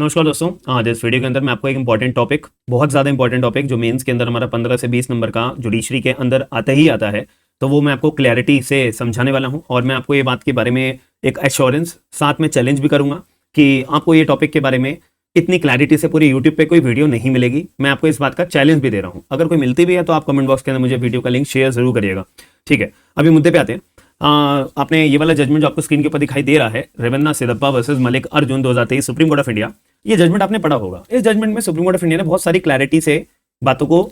नमस्कार दोस्तों, आज इस वीडियो के अंदर मैं आपको एक इंपॉर्टेंट टॉपिक, बहुत ज़्यादा इंपॉर्टेंट टॉपिक जो मेंस के अंदर हमारा 15 से 20 नंबर का जुडिशरी के अंदर आता ही आता है, तो वो मैं आपको क्लैरिटी से समझाने वाला हूं। और मैं आपको ये बात के बारे में एक एश्योरेंस साथ में चैलेंज भी करूंगा कि आपको ये टॉपिक के बारे में इतनी क्लैरिटी से पूरी यूट्यूब पे कोई वीडियो नहीं मिलेगी। मैं आपको इस बात का चैलेंज भी दे रहा हूँ। अगर कोई मिलती भी है तो आप कमेंट बॉक्स के अंदर मुझे वीडियो का लिंक शेयर जरूर करिएगा। ठीक है, अभी मुद्दे पे आते हैं। आपने ये वाला जजमेंट जो आपको स्क्रीन के ऊपर दिखाई दे रहा है, Revanna Siddappa versus Malik Arjun 2023 supreme court of India, ये जजमेंट आपने पढ़ा होगा। इस जजमेंट में सुप्रीम कोर्ट ऑफ इंडिया ने बहुत सारी क्लैरिटी से बातों को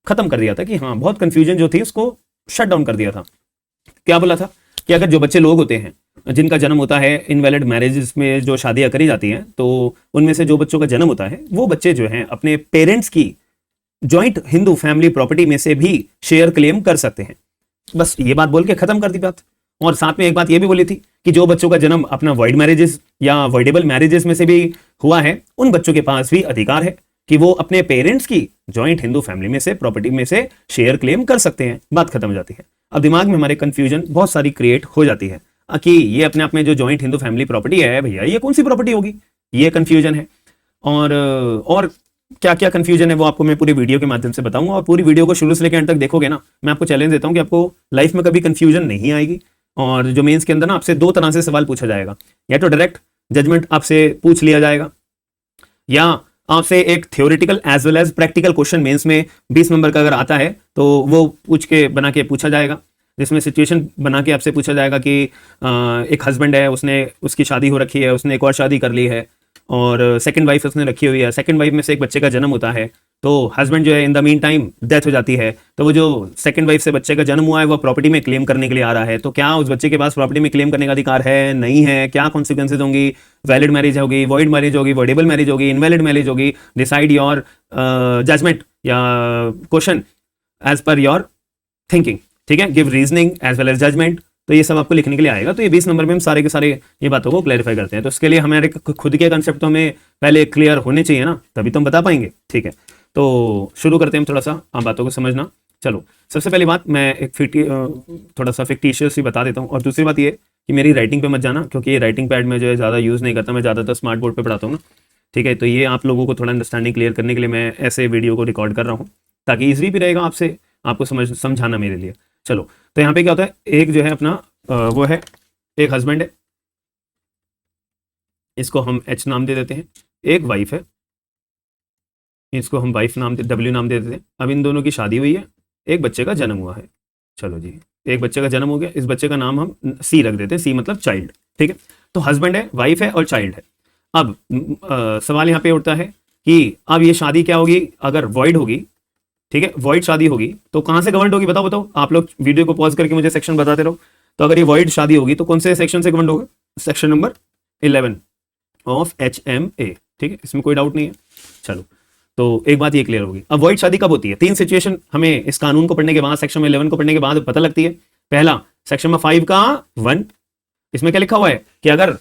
खत्म कर दिया था कि हाँ, बहुत कंफ्यूजन जो थी उसको शट डाउन कर दिया था। क्या बोला था कि अगर जो बच्चे लोग होते हैं जिनका जन्म होता है इनवैलिड मैरिजेस में, जो शादियां करी जाती हैं, तो उनमें से जो बच्चों का जन्म होता है वो बच्चे जो हैं अपने पेरेंट्स की जॉइंट हिंदू फैमिली प्रॉपर्टी में से भी शेयर क्लेम कर सकते हैं। बस ये बात बोल के खत्म कर दी बात। और साथ में एक बात ये भी बोली थी कि जो बच्चों का जन्म अपना वॉइड मैरिजेस या वॉइडेबल मैरिजेस में से भी हुआ है, उन बच्चों के पास भी अधिकार है कि वो अपने पेरेंट्स की जॉइंट हिंदू फैमिली में से प्रॉपर्टी में से शेयर क्लेम कर सकते हैं। बात खत्म हो जाती है। अब दिमाग में हमारे कंफ्यूजन बहुत सारी क्रिएट हो जाती है कि ये अपने आप में जो जॉइंट हिंदू फैमिली प्रॉपर्टी है, भैया ये कौन सी प्रॉपर्टी होगी, ये कंफ्यूजन है। और क्या क्या कंफ्यूजन है वो आपको मैं पूरी वीडियो के माध्यम से बताऊंगा। और पूरी वीडियो को शुरू से लेकर अंत तक देखोगे ना, मैं आपको चैलेंज देता हूं कि आपको लाइफ में कभी कंफ्यूजन नहीं आएगी। और जो मेंस के अंदर ना आपसे दो तरह से सवाल पूछा जाएगा, या तो डायरेक्ट जजमेंट आपसे पूछ लिया जाएगा, या आपसे एक theoretical as well as practical question mains में 20 नंबर का अगर आता है तो वो पूछ के बना के पूछा जाएगा, जिसमें सिचुएशन बना के आपसे पूछा जाएगा कि एक हस्बैंड है, उसकी शादी हो रखी है, उसने एक और शादी कर ली है, और सेकंड वाइफ उसने रखी हुई है। सेकंड वाइफ में से एक बच्चे का जन्म होता है, तो हस्बैंड जो है in the mean time death हो जाती है, तो वो जो सेकंड वाइफ से बच्चे का जन्म हुआ है वो प्रॉपर्टी में क्लेम करने के लिए आ रहा है। तो क्या उस बच्चे के पास प्रॉपर्टी में क्लेम करने का अधिकार है, नहीं है, क्या कॉन्सिक्वेंसेज होंगी, वैलिड मैरिज होगी, वॉइड मैरिज होगी, वॉइडेबल मैरिज होगी, इनवैलिड मैरिज होगी, डिसाइड योर जजमेंट या question as per your thinking. ठीक है, give reasoning as well as judgement. तो ये सब आपको लिखने के लिए आएगा। तो ये 20 नंबर में हम सारे के सारे ये बातों को क्लैरिफाई करते हैं। तो इसके लिए हमारे खुद के कंसेप्ट तो हमें पहले क्लियर होने चाहिए ना, तभी तो हम बता पाएंगे। ठीक है, तो शुरू करते हैं हम थोड़ा सा आप बातों को समझना। चलो, सबसे पहली बात मैं एक थोड़ा सा फिक्टिशियस ही बता देता हूँ। और दूसरी बात ये कि मेरी राइटिंग पे मत जाना, क्योंकि ये राइटिंग पैड में जो है ज़्यादा यूज़ नहीं करता, मैं ज़्यादातर स्मार्ट बोर्ड पर पढ़ाता हूँ ना। ठीक है, तो ये आप लोगों को थोड़ा अंडरस्टैंडिंग क्लियर करने के लिए मैं ऐसे वीडियो को रिकॉर्ड कर रहा हूँ, ताकि ईजी भी रहेगा आपको समझाना मेरे लिए। चलो, तो यहाँ पे क्या होता है, एक जो है अपना वो है, एक हस्बैंड है, इसको हम एच नाम दे देते हैं। एक वाइफ है, इसको हम वाइफ नाम डब्ल्यू नाम दे देते हैं। अब इन दोनों की शादी हुई है, एक बच्चे का जन्म हुआ है। चलो जी, एक बच्चे का जन्म हो गया, इस बच्चे का नाम हम सी रख देते हैं, सी मतलब चाइल्ड। ठीक है, तो हस्बैंड है, वाइफ है और चाइल्ड है। अब सवाल यहाँ पे उठता है कि अब ये शादी क्या होगी, अगर वॉइड होगी, ठीक है, वॉइड शादी होगी तो कहाँ से गवर्नड होगी, बताओ। आप लोग वीडियो को पॉज करके मुझे सेक्शन बताते रहो। तो अगर ये वॉइड शादी होगी तो कौन से सेक्शन से गवर्नड होगा, सेक्शन नंबर 11 ऑफ HMA। ठीक है, इसमें कोई डाउट नहीं है। चलो, तो एक बात ये क्लियर होगी। अब वॉइड शादी कब होती है, तीन सिचुएशन हमें इस कानून को पढ़ने के बाद, सेक्शन में 11 को पढ़ने के बाद पता लगती है। पहला, सेक्शन में 5 का 1, इसमें क्या लिखा हुआ है कि अगर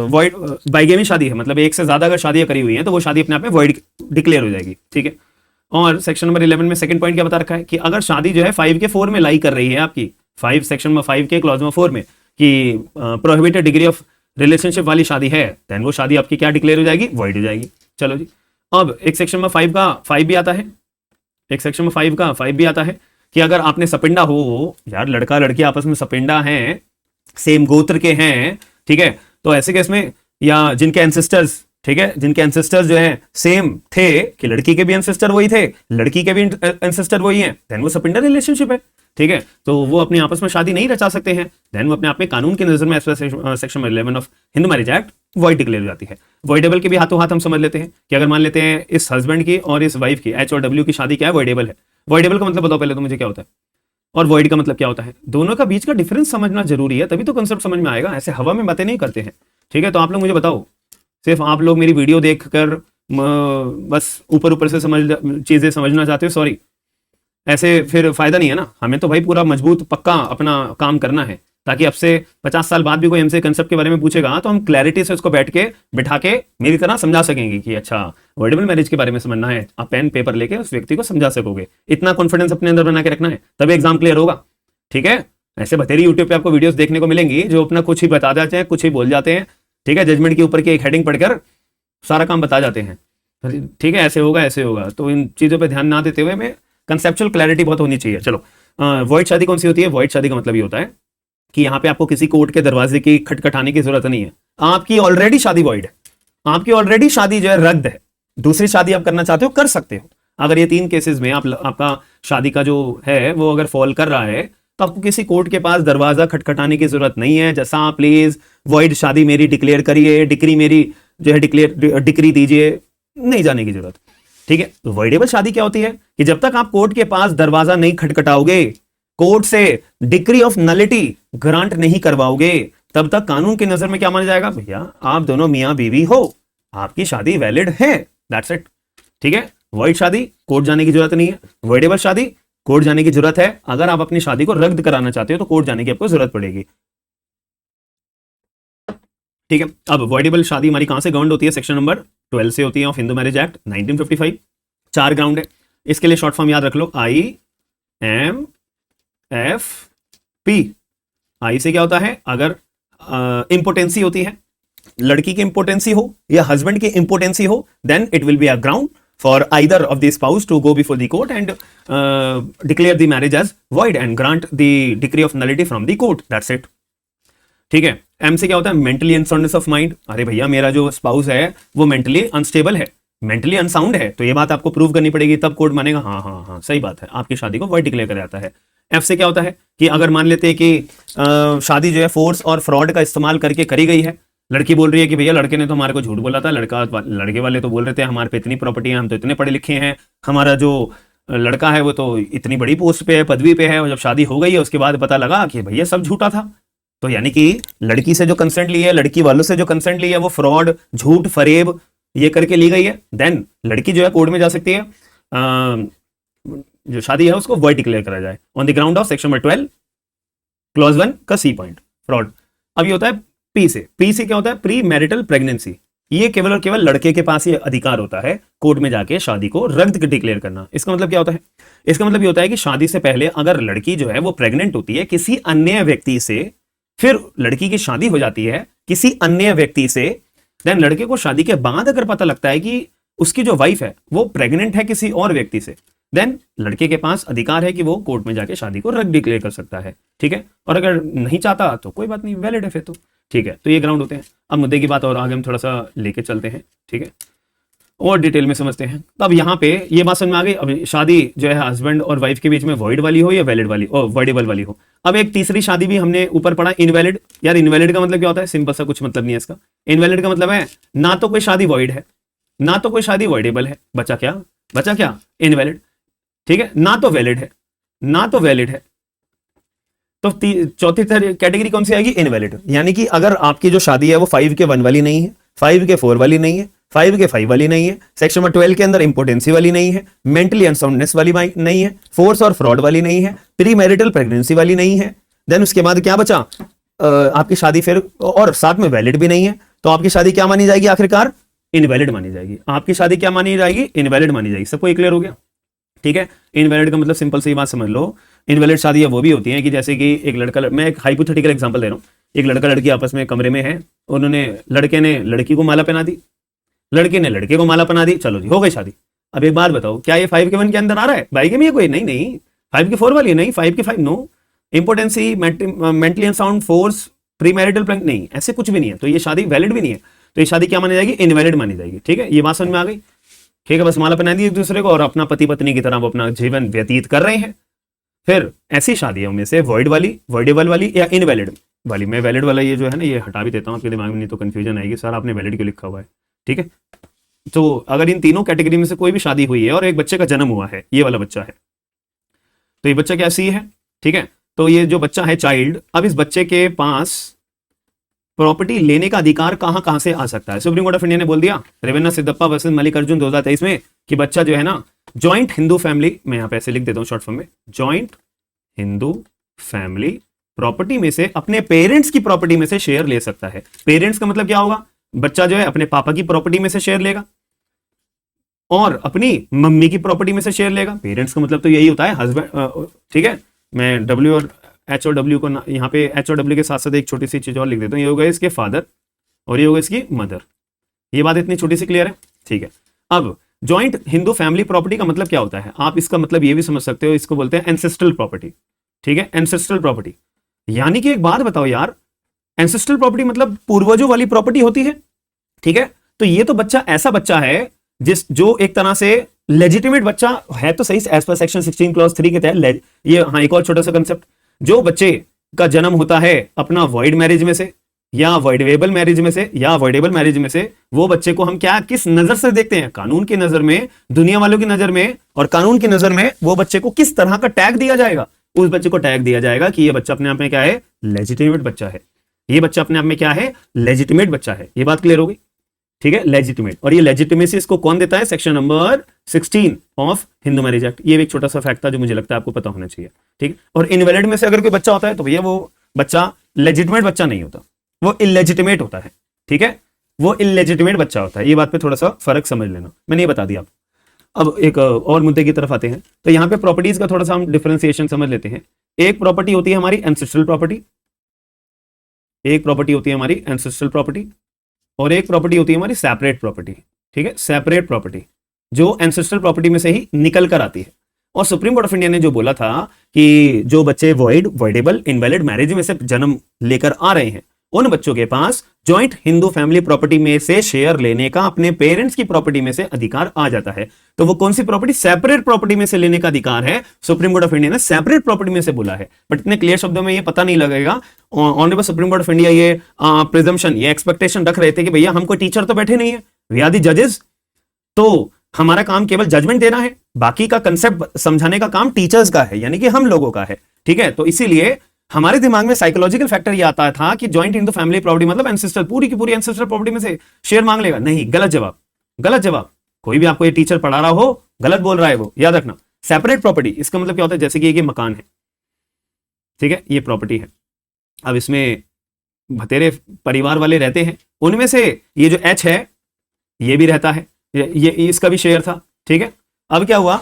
वॉइड बाइगेमी शादी है, मतलब एक से ज्यादा अगर शादियां करी हुई हैं तो वो शादी अपने आप में वॉइड डिक्लेयर हो जाएगी। ठीक है, और सेक्शन नंबर 11 में सेकंड पॉइंट क्या बता रखा है कि अगर शादी जो है 5 के 4 में लाई कर रही है आपकी, 5 सेक्शन में 5 के क्लॉज में 4 में कि प्रोहिबिटेड डिग्री ऑफ रिलेशनशिप वाली शादी है, देन वो शादी आपकी क्या डिक्लेयर हो जाएगी, वॉइड हो जाएगी। चलो जी, अब एक सेक्शन में 5 का 5 भी आता है, एक सेक्शन में 5 का 5 भी आता है कि अगर आपने सपिंडा हो, यार लड़का लड़की आपस में सपिंडा हैं, सेम गोत्र के हैं, ठीक है, तो ऐसे केस में, या जिनके एंसेस्टर्स, ठीक है, जिनके एंसेस्टर्स जो है सेम थे, कि लड़की के भी एंसेस्टर वही थे, लड़की के भी एंसेस्टर वही हैं, देन वो सपिंडा रिलेशनशिप है। ठीक है, तो वो अपने आपस में शादी नहीं रचा सकते हैं, देन वो अपने आप में कानून की नजर में section 11 of Hindu marriage act void declare हो जाती है। वॉइडेबल के भी हाथों हाथ हम समझ लेते हैं कि अगर मान लेते हैं इस हस्बैंड की और इस वाइफ की, H और W की शादी क्या है, वॉइडेबल है। वॉइडेबल का मतलब बताओ पहले तो मुझे क्या होता है, और वॉइड का मतलब क्या होता है। दोनों का बीच का डिफरेंस समझना जरूरी है, तभी तो कंसेप्ट समझ में आएगा, ऐसे हवा में बातें नहीं करते हैं। ठीक है, तो आप लोग मुझे बताओ, सिर्फ आप लोग मेरी वीडियो देखकर बस ऊपर ऊपर से चीजें समझना चाहते हो, सॉरी, ऐसे फिर फायदा नहीं है ना। हमें तो भाई पूरा मजबूत पक्का अपना काम करना है, ताकि अब से 50 साल बाद भी कोई हमसे कंसेप्ट के बारे में पूछेगा तो हम क्लैरिटी से उसको बिठा के मेरी तरह समझा सकेंगे कि अच्छा, वर्डेबल मैरिज के बारे में समझना है, आप पेन पेपर लेके उस व्यक्ति को समझा सकोगे। इतना कॉन्फिडेंस अपने अंदर बना के रखना है, तभी एग्जाम क्लियर होगा। ठीक है, ऐसे बतेरी यूट्यूब पे आपको वीडियोस देखने को मिलेंगी जो अपना कुछ ही बता जाते हैं, कुछ ही बोल जाते हैं। ठीक है, जजमेंट के ऊपर की एक हेडिंग पढ़कर सारा काम बता जाते हैं, ठीक है, ऐसे होगा ऐसे होगा। तो इन चीज़ों पे ध्यान ना देते हुए मैं कंसेप्चुअल क्लैरिटी बहुत होनी चाहिए। चलो, वॉइड शादी कौन सी होती है? वॉइड शादी का मतलब ये होता है कि यहाँ पे आपको किसी कोर्ट के दरवाजे की खटखटाने की जरूरत नहीं है, आपकी ऑलरेडी शादी वॉइड है, आपकी ऑलरेडी शादी जो है रद्द है। दूसरी शादी आप करना चाहते हो कर सकते हो। अगर ये 3 केसेस में आपका शादी का जो है वो अगर फॉल कर रहा है तो आपको किसी कोर्ट के पास दरवाजा खटखटाने की जरूरत नहीं है। जैसा प्लीज वॉइड शादी मेरी डिक्लेयर करिए, डिक्री मेरी जो है डिक्री दीजिए, नहीं जाने की जरूरत, ठीक है। तो वॉइडेबल शादी क्या होती है कि जब तक आप कोर्ट के पास दरवाजा नहीं खटखटाओगे, कोर्ट से डिक्री ऑफ नलिटी ग्रांट नहीं करवाओगे, तब तक कानून की नजर में क्या माना जाएगा? भैया आप दोनों मियां बीवी हो, आपकी शादी वैलिड है, दैट्स इट, ठीक है। वॉइड शादी कोर्ट जाने की जरूरत नहीं है, वॉइडेबल शादी कोर्ट जाने की जरूरत है। अगर आप अपनी शादी को रद्द कराना चाहते हो तो कोर्ट जाने की आपको जरूरत पड़ेगी, ठीक है। अब वॉइडेबल शादी हमारी कहां से गवर्न होती है? सेक्शन नंबर 12 से होती है of Hindu marriage act 1955। 4 ground है, इसके लिए शॉर्ट फॉर्म याद रख लो, IMFP। आई से क्या होता है? अगर इंपोटेंसी होती है, लड़की की इंपोटेंसी हो या हस्बैंड की इंपोटेंसी हो, then it will be a ground for either of the spouse to go before the court and declare the marriage as void and grant the decree of nullity from the court, that's it, ठीक है। M से क्या होता है? Mentally unsoundness of mind. अरे भैया मेरा जो स्पाउस है वो मेंटली अनस्टेबल है, मेंटली अनसाउंड है, तो ये बात आपको प्रूव करनी पड़ेगी, तब कोर्ट मानेगा हाँ हाँ हाँ सही बात है, आपकी शादी को वॉइड डिक्लेयर किया जाता है। एफ से क्या होता है कि अगर मान लेते हैं कि शादी जो है फोर्स और फ्रॉड का इस्तेमाल करके करी गई है, लड़की बोल रही है कि भैया लड़के ने तो हमारे को झूठ बोला था, लड़के वाले तो बोल रहे थे हमारे पे इतनी प्रॉपर्टी है, हम तो इतने पढ़े लिखे हैं, हमारा जो लड़का है वो तो इतनी बड़ी पोस्ट पे है, पदवी पे है, और जब शादी हो गई है उसके बाद पता लगा कि भैया सब झूठा था। तो यानी कि लड़की से जो कंसेंट ली है, लड़की वालों से जो कंसेंट ली है, वो फ्रॉड, झूठ, फरेब ये करके ली गई है, देन लड़की जो है कोर्ट में जा सकती है, जो शादी है उसको वॉइड डिक्लेयर करा जाए on the ground of section number 12 clause 1 का सी पॉइंट, फ्रॉड। अब ये होता है पी से क्या होता है? Pre marital pregnancy. ये केवल और केवल लड़के के पास ये अधिकार होता है कोर्ट में जाके शादी को रद्द डिक्लेयर करना। इसका मतलब क्या होता है? इसका मतलब ये होता है कि शादी से पहले अगर लड़की जो है वो प्रेग्नेंट होती है किसी अन्य व्यक्ति से, फिर लड़की की शादी हो जाती है किसी अन्य व्यक्ति से, देन लड़के को शादी के बाद अगर पता लगता है कि उसकी जो वाइफ है वो प्रेग्नेंट है किसी और व्यक्ति से, देन लड़के के पास अधिकार है कि वो कोर्ट में जाके शादी को रद्द डिक्लेयर कर सकता है, ठीक है। और अगर नहीं चाहता तो कोई बात नहीं, वैलिड है फिर तो, ठीक है। तो ये ग्राउंड होते हैं। अब मुद्दे की बात और आगे हम थोड़ा सा लेके चलते हैं, ठीक है, और डिटेल में समझते हैं। तो अब यहाँ पे ये बात समझ में आ गई, अब शादी जो है हस्बैंड और वाइफ के बीच में वॉइड वाली हो या वैलिड वाली और वॉइडेबल वाली हो। अब एक तीसरी शादी भी हमने ऊपर पढ़ा, इनवैलिड। यार इनवैलिड का मतलब क्या होता है? सिंपल सा, कुछ मतलब नहीं है इसका। इनवैलिड का मतलब है ना तो कोई शादी वॉइड है, ना तो कोई शादी वॉइडेबल है, बचा क्या? इनवैलिड, ठीक है, ना तो वैलिड है, ना तो वैलिड है। तो चौथी कैटेगरी कौन सी आएगी? इनवैलिड। यानी कि अगर आपकी जो शादी है वो 5 के 1 वाली नहीं है, 5 के 4 वाली नहीं है, 5 के 5 वाली नहीं है, सेक्शन नंबर 12 के अंदर इंपोर्टेंसी वाली नहीं है, मेंटली अनसाउंडनेस वाली नहीं है, फोर्स और फ्रॉड वाली नहीं है, प्री मैरिटल प्रेगनेंसी वाली नहीं है, देन उसके बाद क्या बचा? आपकी शादी फिर और साथ में वैलिड भी नहीं है, तो आपकी शादी क्या मानी जाएगी? आखिरकार इनवैलिड मानी जाएगी। आपकी शादी क्या मानी जाएगी? इनवैलिड मानी जाएगी। सबको क्लियर हो गया? ठीक है। इनवैलिड का मतलब सिंपल सी बात समझ लो, इनवैलिड शादियां वो भी होती हैं कि जैसे कि एक लड़का, मैं एक हाइपोथेटिकल एग्जांपल दे रहा हूँ, एक लड़का लड़की आपस में कमरे में है, उन्होंने, लड़के ने लड़की को माला पहना दी, लड़के ने लड़के को माला पहना दी, चलो जी हो गई शादी। अब एक बात बताओ, क्या ये 5 के 1 के अंदर आ रहा है? बाई के में ये कोई नहीं, 5 के 4 वाली नहीं, 5 के 5 no, impotency, mentally unsound, force, pre marital pregnancy नहीं, ऐसे कुछ भी नहीं है, तो ये शादी वैलिड भी नहीं है, तो ये शादी क्या मानी जाएगी? इनवैलिड मानी जाएगी। ठीक है, ये बात समझ में आ गई? ठीक है, बस माला पहना दी एक दूसरे को और अपना पति पत्नी की तरह वो अपना जीवन व्यतीत कर रहे हैं। फिर ऐसी शादियों में से वॉइड वाली, वॉइडेबल वाली या इनवैलिड वाली, मैं वैलिड वाला ये जो है ना ये हटा भी देता हूँ आपके दिमाग में, नहीं तो कंफ्यूजन आएगी, सर आपने वैलिड क्यों लिखा हुआ है। ठीक है, तो अगर इन तीनों कैटेगरी में से कोई भी शादी हुई है और एक बच्चे का जन्म हुआ है, ये वाला बच्चा है, तो ये बच्चा क्या सी है? ठीक है, तो ये जो बच्चा है चाइल्ड, अब इस बच्चे के पास प्रॉपर्टी लेने का अधिकार कहां कहां से आ सकता है? सुप्रीम कोर्ट ऑफ इंडिया ने बोल दिया रेवन्ना सिद्धप्पा वर्सेस मल्लिकार्जुन 2023 में कि बच्चा जो है ना जॉइंट हिंदू फैमिली, मैं यहां पे ऐसे लिख देता हूं शॉर्ट फॉर्म में, जॉइंट हिंदू फैमिली प्रॉपर्टी में से अपने पेरेंट्स की प्रॉपर्टी में से शेयर ले सकता है। पेरेंट्स का मतलब क्या होगा? बच्चा जो है अपने पापा की प्रॉपर्टी में से शेयर लेगा और अपनी मम्मी की प्रॉपर्टी में से शेयर लेगा। पेरेंट्स का मतलब तो यही होता है हस्बैंड। ठीक है, मैं डब्ल्यू और एच और डब्ल्यू को यहाँ पे एच और डब्ल्यू के साथ साथ एक छोटी सी चीज और लिख देता हूँ, ये होगा इसके फादर और ये होगा इसकी मदर। ये बात इतनी छोटी सी क्लियर है? ठीक है। अब जॉइंट हिंदू फैमिली प्रॉपर्टी का मतलब क्या होता है? आप इसका मतलब ये भी समझ सकते हो, इसको बोलते हैं एंसेस्ट्रल प्रॉपर्टी। ठीक है, एंसेस्ट्रल प्रॉपर्टी यानी कि एक बात बताओ यार, एंसेस्ट्रल प्रॉपर्टी मतलब पूर्वजों वाली प्रॉपर्टी होती है। ठीक है, तो ये तो बच्चा ऐसा बच्चा है जो एक तरह से लेजिटिमेट बच्चा है तो सही, एज पर सेक्शन 16 क्लॉज 3 के तहत। ये हाँ, एक और छोटा सा कंसेप्ट, जो बच्चे का जन्म होता है अपना वॉइड मैरिज में से या वॉइडेबल मैरिज में से या अवॉइडेबल मैरिज में से, वो बच्चे को हम क्या किस नजर से देखते हैं? कानून की नजर में, दुनिया वालों की नजर में और कानून की नजर में वो बच्चे को किस तरह का टैग दिया जाएगा? उस बच्चे को टैग दिया जाएगा कि ये बच्चा अपने आप में क्या है? लेजिटिमेट बच्चा है। ये बच्चा अपने आप में क्या है? लेजिटिमेट बच्चा है। ये बात क्लियर होगी? ठीक है, लेजिटिमेट। और ये लेजिटिमेसी इसको कौन देता है? Section number 16 of Hindu marriage act. ये भी एक छोटा सा फैक्ट था जो मुझे लगता है आपको पता होना चाहिए। ठीक है, और इनवैलिड में से अगर कोई बच्चा होता है तो भैया वो बच्चा लेजिटिमेट बच्चा नहीं होता, वो इलेजिटिमेट होता है। ठीक है, वो इलेजिटिमेट बच्चा होता है। ये बात पे थोड़ा सा फर्क समझ लेना, मैंने ये बता दिया। अब एक और मुद्दे की तरफ आते हैं, तो यहाँ पे प्रॉपर्टीज का थोड़ा सा हम डिफरेंशिएशन समझ लेते हैं। एक प्रॉपर्टी होती है हमारी एंसेस्ट्रल प्रॉपर्टी, एक प्रॉपर्टी होती है हमारी एंसेस्ट्रल प्रॉपर्टी, और एक प्रॉपर्टी होती है हमारी सेपरेट प्रॉपर्टी। ठीक है, सेपरेट प्रॉपर्टी जो एंसेस्ट्रल प्रॉपर्टी में से ही निकल कर आती है। और सुप्रीम कोर्ट ऑफ इंडिया ने जो बोला था कि जो बच्चे वॉइडेबल इनवैलिड मैरिज में से जन्म लेकर आ रहे हैं, उन बच्चों के पास जॉइंट हिंदू फैमिली प्रॉपर्टी में से शेयर लेने का अपने पेरेंट्स की प्रॉपर्टी में से अधिकार आ जाता है। तो वो कौन सी प्रॉपर्टी? सेपरेट प्रॉपर्टी में से लेने का अधिकार है। सुप्रीम कोर्ट ऑफ इंडिया ने सेपरेट प्रॉपर्टी में से बोला है, बट इतने क्लियर शब्दों में ये पता नहीं लगेगा। Honourable supreme court of India ये प्रिजम्पशन, ये एक्सपेक्टेशन रख रहे थे कि भैया हम कोई टीचर तो बैठे नहीं है, वी आर द जजेस, तो हमारा काम केवल जजमेंट देना है, बाकी का कंसेप्ट समझाने का काम टीचर्स का है, यानी कि हम लोगों का है। ठीक है, तो इसीलिए हमारे दिमाग में साइकोलॉजिकल फैक्टर ये आता था कि जॉइंट हिंदू फैमिली प्रॉपर्टी मतलब एंसेस्ट्रल, पूरी की पूरी एंसेस्ट्रल प्रॉपर्टी में से शेयर मांग लेगा। नहीं, गलत जवाब, गलत जवाब। कोई भी आपको ये टीचर पढ़ा रहा हो, गलत बोल रहा है वो, याद रखना। सेपरेट प्रॉपर्टी इसका मतलब क्या होता है? जैसे कि ये मकान है, ठीक है, ये प्रॉपर्टी है, अब इसमें भतेरे परिवार वाले रहते हैं, उनमें से ये जो एच है ये भी रहता है, ये इसका भी शेयर था। ठीक है, अब क्या हुआ,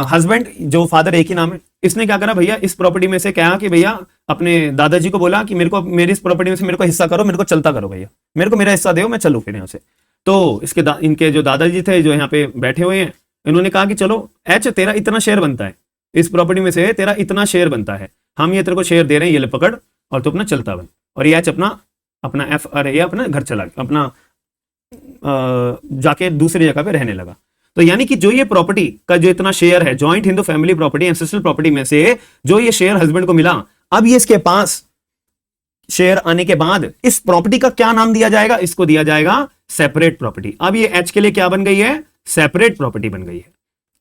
हस्बैंड जो फादर एक ही नाम है, इसने क्या करा भैया, इस प्रॉपर्टी में से क्या कि भैया अपने दादाजी को बोला कि मेरे को मेरी इस प्रॉपर्टी में से मेरे को हिस्सा करो, मेरे को चलता करो भैया, मेरे को मेरा हिस्सा दो, मैं चलूं फिर यहाँ से। तो इनके जो दादाजी थे जो यहाँ पे बैठे हुए हैं, इन्होंने कहा कि चलो एच तेरा इतना शेयर बनता है, इस प्रॉपर्टी में से तेरा इतना शेयर बनता है, हम ये तेरे को शेयर दे रहे हैं, ये ले पकड़ और तू अपना चलता बन। और ये एच अपना एफ अरे ये अपना घर चला गया, अपना जाके दूसरी जगह पे रहने लगा। तो यानी कि जो ये प्रॉपर्टी का जो इतना शेयर है, joint Hindu family property ancestral property में से जो ये शेयर हस्बैंड को मिला, अब ये इसके पास शेयर आने के बाद इस प्रॉपर्टी का क्या नाम दिया जाएगा? इसको दिया जाएगा सेपरेट प्रॉपर्टी। अब ये एच के लिए क्या बन गई है? सेपरेट प्रॉपर्टी बन गई है।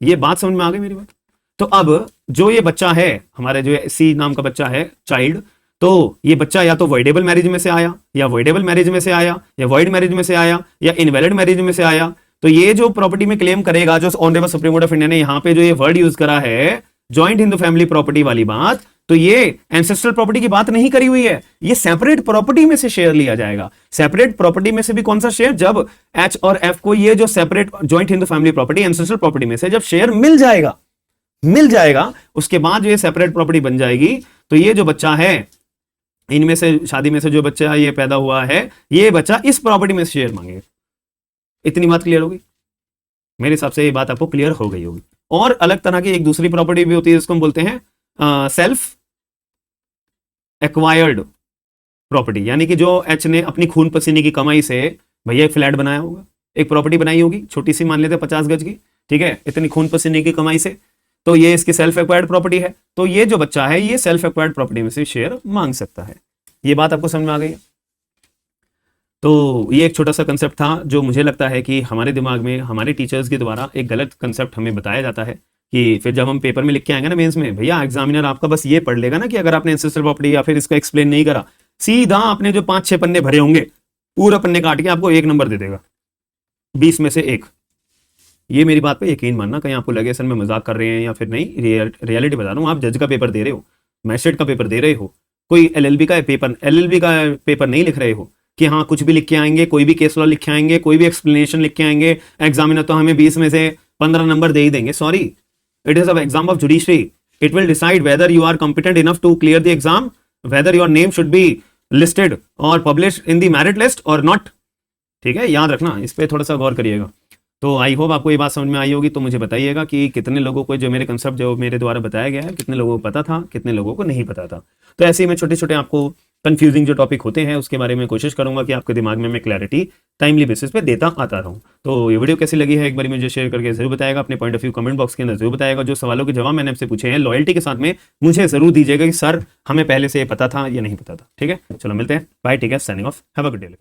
ये बात समझ में आ गई मेरी बात? तो अब जो ये बच्चा है हमारे, जो सी नाम का बच्चा है चाइल्ड, तो ये बच्चा या तो वॉइडेबल मैरिज में से आया, या वॉइडेबल मैरिज में से आया, या वॉइड मैरिज में से आया, या इनवैलिड मैरिज में से आया। तो ये जो प्रॉपर्टी में क्लेम करेगा, जो honourable supreme court of India ने यहां पे जो ये वर्ड यूज करा है जॉइंट हिंदू फैमिली प्रॉपर्टी वाली बात, तो ये एंसेस्ट्रल प्रॉपर्टी की बात नहीं करी हुई है, ये सेपरेट प्रॉपर्टी में से शेयर लिया जाएगा। सेपरेट प्रॉपर्टी में से भी कौन सा शेयर? जब एच और एफ को ये जो separate joint Hindu family property ancestral property में से जब शेयर मिल जाएगा, उसके बाद जो ये सेपरेट प्रॉपर्टी बन जाएगी, तो ये जो बच्चा है, इनमें से शादी में से जो बच्चा ये पैदा हुआ है, ये बच्चा इस प्रॉपर्टी में शेयर मांगेगा। इतनी बात क्लियर होगी? मेरे हिसाब से ये बात आपको क्लियर हो गई होगी। और अलग तरह की एक दूसरी प्रॉपर्टी भी होती है, जिसको हम बोलते हैं सेल्फ एक्वायर्ड प्रॉपर्टी, यानी कि जो एच ने अपनी खून पसीने की कमाई से भैया एक फ्लैट बनाया होगा, एक प्रॉपर्टी बनाई होगी, छोटी सी मान लेते 50 गज की, ठीक है, इतनी खून पसीने की कमाई से, तो ये इसकी सेल्फ एक्वायर्ड प्रॉपर्टी है। तो ये जो बच्चा है ये सेल्फ एक्वायर्ड प्रॉपर्टी में से शेयर मांग सकता है। ये बात आपको समझ में आ गई है? तो ये एक छोटा सा कंसेप्ट था जो मुझे लगता है कि हमारे दिमाग में हमारे टीचर्स के द्वारा एक गलत कंसेप्ट हमें बताया जाता है कि फिर जब हम पेपर में लिख के आएंगे ना मेंस में, भैया एग्जामिनर आपका बस ये पढ़ लेगा ना कि अगर आपने एंसेस्ट्रल प्रॉपर्टी या फिर इसका एक्सप्लेन नहीं करा, सीधा आपने जो 5-6 पन्ने भरे होंगे पूरा पन्ने काट के आपको 1 नंबर दे देगा, 20 में से 1। ये मेरी बात पे यकीन मानना, कहीं आपको लगे सर में मजाक कर रहे हैं या फिर नहीं, रियलिटी बता रहा हूँ। आप जज का पेपर दे रहे हो, मैजिस्ट्रेट का पेपर दे रहे हो, कोई एलएलबी का पेपर नहीं लिख रहे हो कि हाँ कुछ भी लिख के आएंगे, कोई भी केस लॉ लिख के आएंगे, कोई भी एक्सप्लेनेशन लिख के आएंगे, एग्जामिनर तो हमें 20 में से 15 नंबर दे ही देंगे। Sorry, it is a exam of judiciary, it will decide whether you are competent enough to clear the exam, whether your name should be listed or publish in the merit list or not. ठीक है, याद रखना, इस पर थोड़ा सा गौर करिएगा। तो आई होप आपको ये बात समझ में आई होगी। तो मुझे बताइएगा कि कितने लोगों को जो मेरे कंसेप्ट जो मेरे द्वारा बताया गया है, कितने लोगों को पता था, कितने लोगों को नहीं पता था। तो ऐसे ही मैं छोटे छोटे आपको कंफ्यूजिंग जो टॉपिक होते हैं उसके बारे में कोशिश करूंगा कि आपके दिमाग में मैं क्लैरिटी टाइमली बेसिस पे देता आता रहूं। तो ये वीडियो कैसी लगी है एक बार मुझे शेयर करके जरूर बताएगा, अपने point of view comment box के अंदर जरूर बताएगा। जो सवालों के जवाब मैंने आपसे पूछे हैं लॉयल्टी के साथ में मुझे जरूर दीजिएगा कि सर हमें पहले से ये पता था या नहीं पता था। ठीक है, चलो मिलते हैं, बाय, ठीक है, signing off, have a good day.